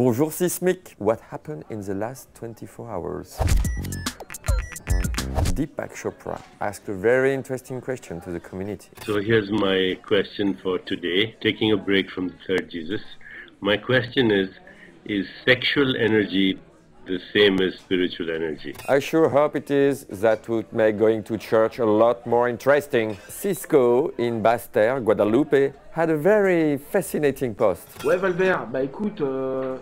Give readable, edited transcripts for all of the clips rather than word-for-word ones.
Bonjour Seesmic. What happened in the last 24 hours? Deepak Chopra asked a very interesting question to the community. So here's my question for today, taking a break from the third Jesus. My question is sexual energy the same as spiritual energy? I sure hope it is. That would make going to church a lot more interesting. Cisco in Basse-Terre, Guadeloupe, had a very fascinating post. Ouais Valbert, bah écoute,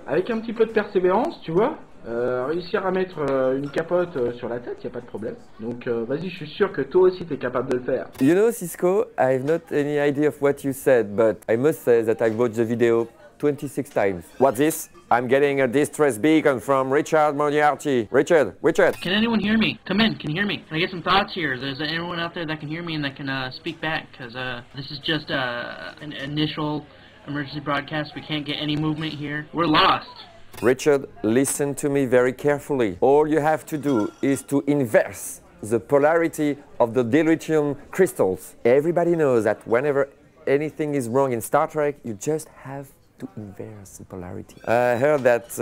avec un petit peu de persévérance, tu vois, réussir à mettre une capote sur la tête, y a pas de problème. Donc vas-y, je suis sûr que toi aussi t'es capable de le faire. You know, Cisco, I've not any idea of what you said, but I must say that I've watched the video 26 times. What's this? I'm getting a distress beacon from Richard Moriarty. Richard. Can anyone hear me? Come in, can you hear me? Can I get some thoughts here? Is there anyone out there that can hear me and that can speak back? Because this is just an initial emergency broadcast. We can't get any movement here. We're lost. Richard, listen to me very carefully. All you have to do is to inverse the polarity of the dilithium crystals. Everybody knows that whenever anything is wrong in Star Trek, you just have to inverse the polarity. I heard that,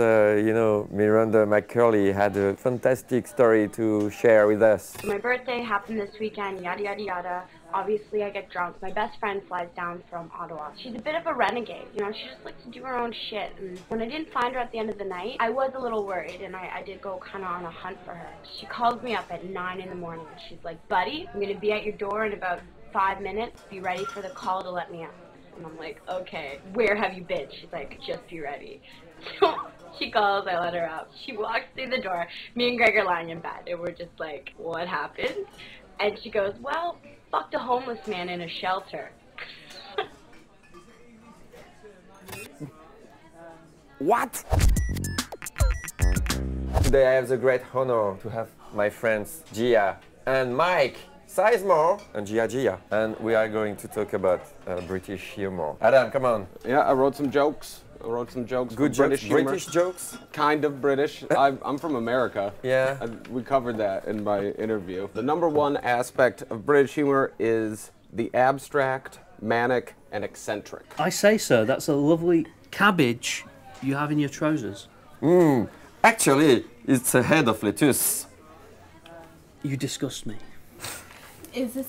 Miranda McCurley had a fantastic story to share with us. My birthday happened this weekend, yada yada yada. Obviously I get drunk. My best friend flies down from Ottawa. She's a bit of a renegade, you know, she just likes to do her own shit. And when I didn't find her at the end of the night, I was a little worried and I did go kind of on a hunt for her. She calls me up at 9 in the morning. She's like, buddy, I'm going to be at your door in about 5 minutes. Be ready for the call to let me out. And I'm like, okay, where have you been? She's like, just be ready. So she calls, I let her out. She walks through the door. Me and Greg are lying in bed, and we're just like, what happened? And she goes, well, fucked a homeless man in a shelter. What? Today I have the great honor to have my friends Gia and Mike Sizemore and Gia, and we are going to talk about British humor. Adam, come on. Yeah, I wrote some jokes. Good jokes, British humor. British jokes? Kind of British. I'm from America. Yeah. We covered that in my interview. The number one aspect of British humor is the abstract, manic, and eccentric. I say so. That's a lovely cabbage you have in your trousers. Actually, it's a head of lettuce. You disgust me. Is it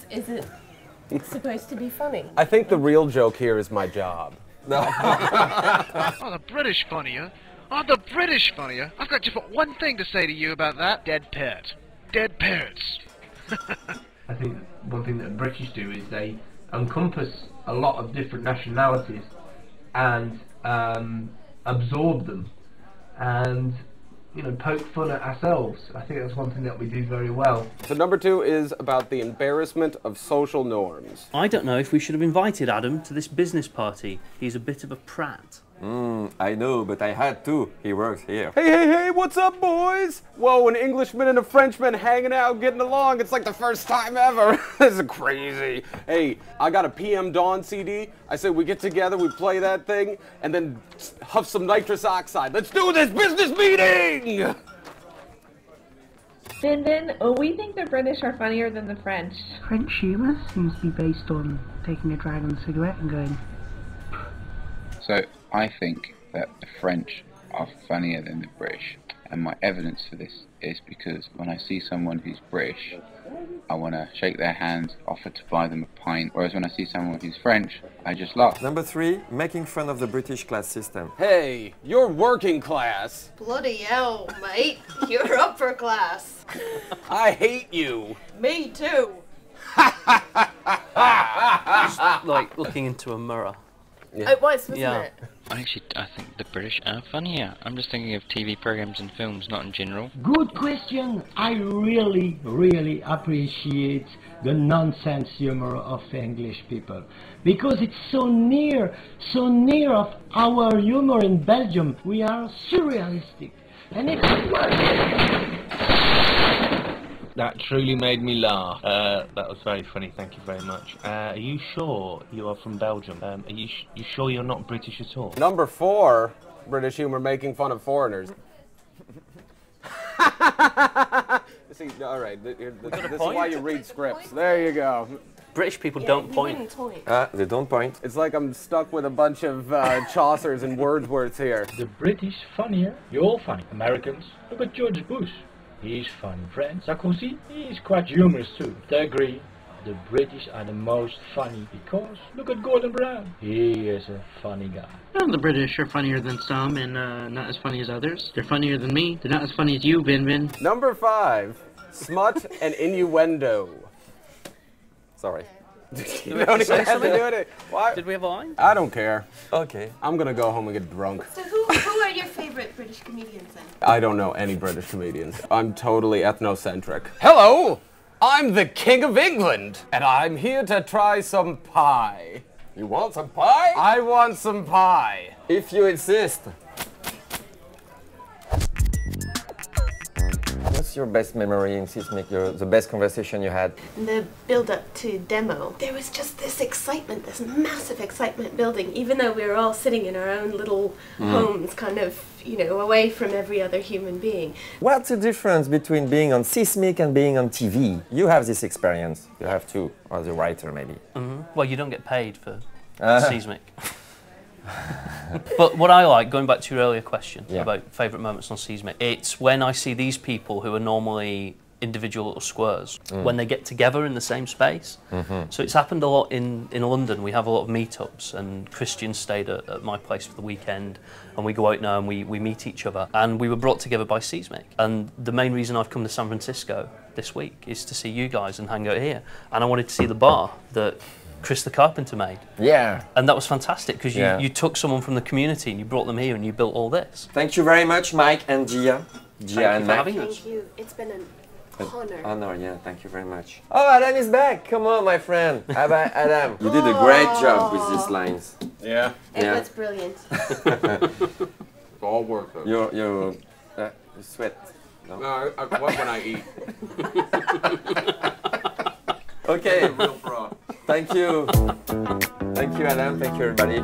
supposed to be funny? I think the real joke here is my job. Oh, the British funnier. Oh, the British funnier. I've got just one thing to say to you about that. Dead parrot. Dead parrots. I think one thing that British do is they encompass a lot of different nationalities and absorb them and, you know, poke fun at ourselves. I think that's one thing that we do very well. So number two is about the embarrassment of social norms. I don't know if we should have invited Adam to this business party. He's a bit of a prat. I know, but I had to. He works here. Hey, what's up, boys? Whoa, an Englishman and a Frenchman hanging out, getting along. It's like the first time ever. This is crazy. Hey, I got a PM Dawn CD. I said we get together, we play that thing, and then huff some nitrous oxide. Let's do this business meeting! Din, we think the British are funnier than the French. French humour seems to be based on taking a drag on a cigarette and going... So I think that the French are funnier than the British, and my evidence for this is because when I see someone who's British, I want to shake their hand, offer to buy them a pint, whereas when I see someone who's French, I just laugh. Number three, making fun of the British class system. Hey, you're working class. Bloody hell, mate. You're upper class. I hate you. Me too. Just like looking into a mirror. Yeah. It was, wasn't it? Actually, I think the British are funnier. I'm just thinking of TV programs and films, not in general. Good question. I really appreciate the nonsense humor of English people, because it's so near of our humor in Belgium. We are surrealistic, and it's That truly made me laugh. That was very funny, thank you very much. Are you sure you are from Belgium? Are you sure you're not British at all? Number four, British humor making fun of foreigners. See, all right, this is why you read scripts. There you go. British people don't point. They don't point. It's like I'm stuck with a bunch of Chaucers and Wordsworths here. The British funnier. You're all funny. Americans, look at George Bush. He's funny. French, Sarkozy, he's quite humorous too. They agree. The British are the most funny because look at Gordon Brown. He is a funny guy. Well, the British are funnier than some and not as funny as others. They're funnier than me. They're not as funny as you, Vin Vin. Number 5, smut and innuendo. Sorry. You don't even have to do it. Why? Did we have a line? I don't care. Okay. I'm gonna go home and get drunk. So who are your favorite British comedians then? I don't know any British comedians. I'm totally ethnocentric. Hello! I'm the King of England, and I'm here to try some pie. You want some pie? I want some pie. If you insist. What's your best memory in Seesmic? The best conversation you had? In the build-up to demo, there was just this excitement, this massive excitement building, even though we were all sitting in our own little homes, kind of, you know, away from every other human being. What's the difference between being on Seesmic and being on TV? You have this experience. You have to, as a writer, maybe. Well, you don't get paid for Seesmic. But what I like, going back to your earlier question about favourite moments on Seesmic, it's when I see these people who are normally individual little squares, when they get together in the same space. So it's happened a lot in London. We have a lot of meetups, and Christian stayed at my place for the weekend, and we go out now and we meet each other. And we were brought together by Seesmic. And the main reason I've come to San Francisco this week is to see you guys and hang out here. And I wanted to see the bar that Chris the Carpenter made. Yeah. And that was fantastic because you took someone from the community and you brought them here and you built all this. Thank you very much, Mike and Gia. Gia and Mac. Thank you. It's been an honor. Honor, yeah. Thank you very much. Oh, Adam is back. Come on, my friend. Adam. You did a great job with these lines. Yeah. It was brilliant. It's all worth it. You sweat. No, what when I eat? Okay. Thank you. Thank you, Adam. Thank you, everybody.